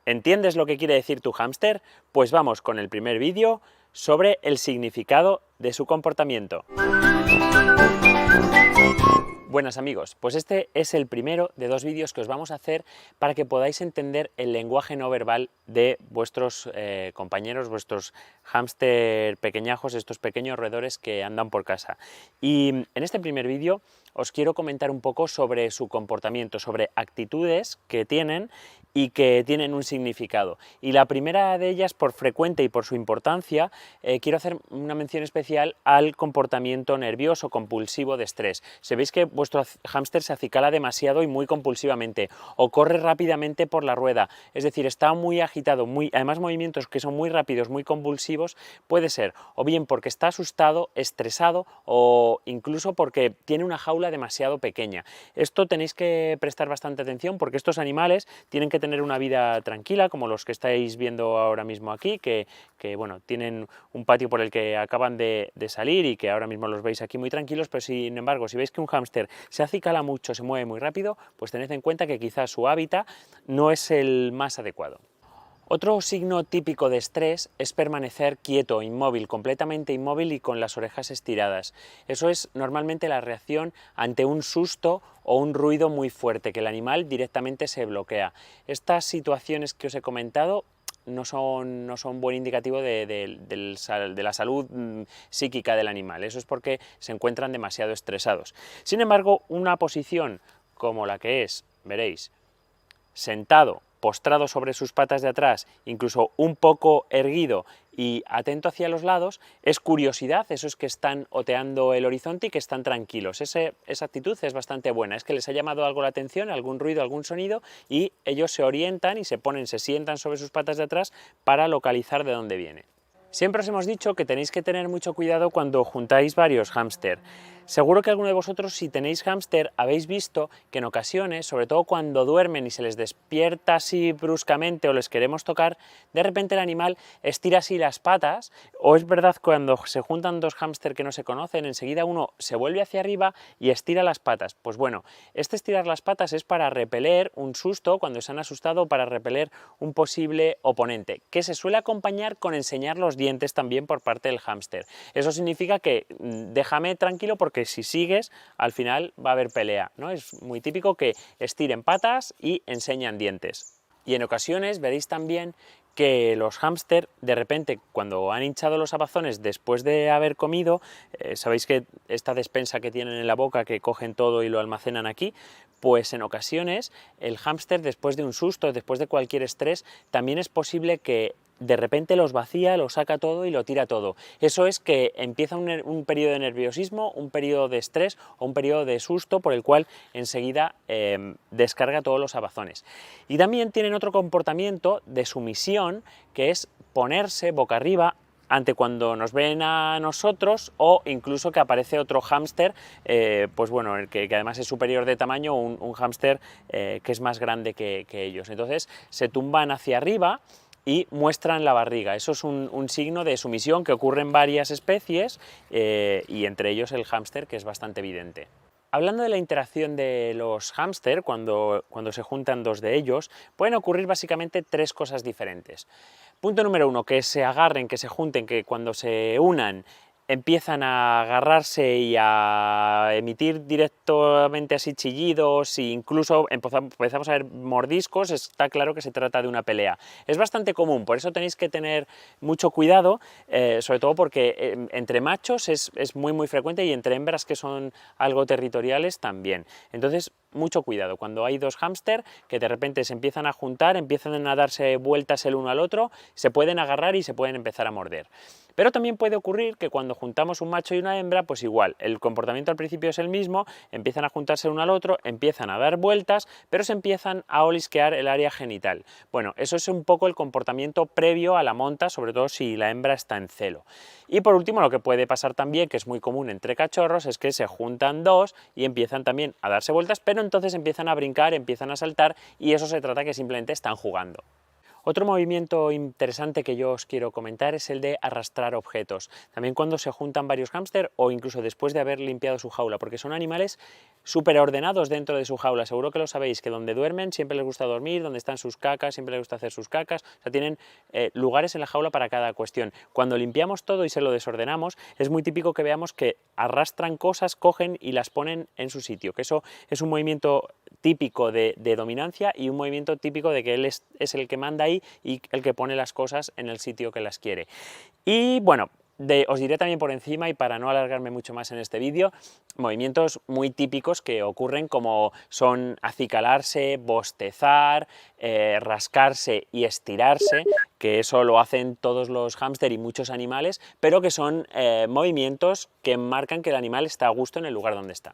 ¿Entiendes lo que quiere decir tu hámster? Pues vamos con el primer vídeo sobre el significado de su comportamiento. Buenas amigos, pues este es el primero de dos vídeos que os vamos a hacer para que podáis entender el lenguaje no verbal de vuestros compañeros, vuestros hámster pequeñajos, estos pequeños roedores que andan por casa. Y en este primer vídeo os quiero comentar un poco sobre su comportamiento, sobre actitudes que tienen y que tienen un significado. Y la primera de ellas, por frecuente y por su importancia, quiero hacer una mención especial al comportamiento nervioso compulsivo de estrés. Si veis que vuestro hámster se acicala demasiado y muy compulsivamente, o corre rápidamente por la rueda, es decir, está muy agitado, además movimientos que son muy rápidos, muy convulsivos, puede ser o bien porque está asustado, estresado, o incluso porque tiene una jaula demasiado pequeña. Esto tenéis que prestar bastante atención porque estos animales tienen que tener una vida tranquila, como los que estáis viendo ahora mismo aquí, que bueno, tienen un patio por el que acaban de salir y que ahora mismo los veis aquí muy tranquilos, pero sin embargo, si veis que un hámster se acicala mucho, se mueve muy rápido, pues tened en cuenta que quizás su hábitat no es el más adecuado. Otro signo típico de estrés es permanecer quieto, inmóvil, completamente inmóvil y con las orejas estiradas. Eso es normalmente la reacción ante un susto o un ruido muy fuerte, que el animal directamente se bloquea. Estas situaciones que os he comentado no son buen indicativo de la salud psíquica del animal. Eso es porque se encuentran demasiado estresados. Sin embargo, una posición como la que es, veréis, sentado, postrado sobre sus patas de atrás, incluso un poco erguido y atento hacia los lados, es curiosidad, eso es que están oteando el horizonte y que están tranquilos. Esa actitud es bastante buena, es que les ha llamado algo la atención, algún ruido, algún sonido, y ellos se orientan y se sientan sobre sus patas de atrás para localizar de dónde viene. Siempre os hemos dicho que tenéis que tener mucho cuidado cuando juntáis varios hámster. Seguro que alguno de vosotros, si tenéis hámster, habéis visto que en ocasiones, sobre todo cuando duermen y se les despierta así bruscamente o les queremos tocar, de repente el animal estira así las patas, o es verdad cuando se juntan dos hámster que no se conocen, enseguida uno se vuelve hacia arriba y estira las patas. Pues bueno, este estirar las patas es para repeler un susto cuando se han asustado, para repeler un posible oponente, que se suele acompañar con enseñar los dientes también por parte del hámster. Eso significa que déjame tranquilo porque si sigues, al final va a haber pelea, ¿no? Es muy típico que estiren patas y enseñan dientes. Y en ocasiones veréis también que los hámster, de repente, cuando han hinchado los abazones después de haber comido, sabéis que esta despensa que tienen en la boca, que cogen todo y lo almacenan aquí, pues en ocasiones el hámster, después de un susto, después de cualquier estrés, también es posible que de repente los vacía, lo saca todo y lo tira todo. Eso es que empieza un periodo de nerviosismo, un periodo de estrés o un periodo de susto por el cual enseguida descarga todos los abazones. Y también tienen otro comportamiento de sumisión, que es ponerse boca arriba ante cuando nos ven a nosotros, o incluso que aparece otro hámster, pues bueno, que además es superior de tamaño, un hámster que es más grande que ellos. Entonces se tumban hacia arriba y muestran la barriga. Eso es un signo de sumisión que ocurre en varias especies y entre ellos el hámster, que es bastante evidente. Hablando de la interacción de los hámster, cuando se juntan dos de ellos, pueden ocurrir básicamente tres cosas diferentes. Punto número uno, que se agarren, que se junten, que cuando se unan empiezan a agarrarse y a emitir directamente así chillidos, e incluso empezamos a ver mordiscos. Está claro que se trata de una pelea. Es bastante común, por eso tenéis que tener mucho cuidado, sobre todo porque entre machos es muy frecuente, y entre hembras que son algo territoriales también. Entonces, mucho cuidado cuando hay dos hámster que de repente se empiezan a juntar, empiezan a darse vueltas el uno al otro, se pueden agarrar y se pueden empezar a morder. Pero también puede ocurrir que cuando juntamos un macho y una hembra, pues igual, el comportamiento al principio es el mismo, empiezan a juntarse uno al otro, empiezan a dar vueltas, pero se empiezan a olisquear el área genital. Bueno, eso es un poco el comportamiento previo a la monta, sobre todo si la hembra está en celo. Y por último, lo que puede pasar también, que es muy común entre cachorros, es que se juntan dos y empiezan también a darse vueltas, pero entonces empiezan a brincar, empiezan a saltar, y eso se trata que simplemente están jugando. Otro movimiento interesante que yo os quiero comentar es el de arrastrar objetos. También cuando se juntan varios hámster o incluso después de haber limpiado su jaula, porque son animales súper ordenados dentro de su jaula. Seguro que lo sabéis, que donde duermen siempre les gusta dormir, donde están sus cacas siempre les gusta hacer sus cacas. O sea, tienen lugares en la jaula para cada cuestión. Cuando limpiamos todo y se lo desordenamos, es muy típico que veamos que arrastran cosas, cogen y las ponen en su sitio, que eso es un movimiento típico de dominancia y un movimiento típico de que él es el que manda ahí y el que pone las cosas en el sitio que las quiere. Y bueno, os diré también por encima, y para no alargarme mucho más en este vídeo, movimientos muy típicos que ocurren, como son acicalarse, bostezar, rascarse y estirarse, que eso lo hacen todos los hámster y muchos animales, pero que son movimientos que marcan que el animal está a gusto en el lugar donde está.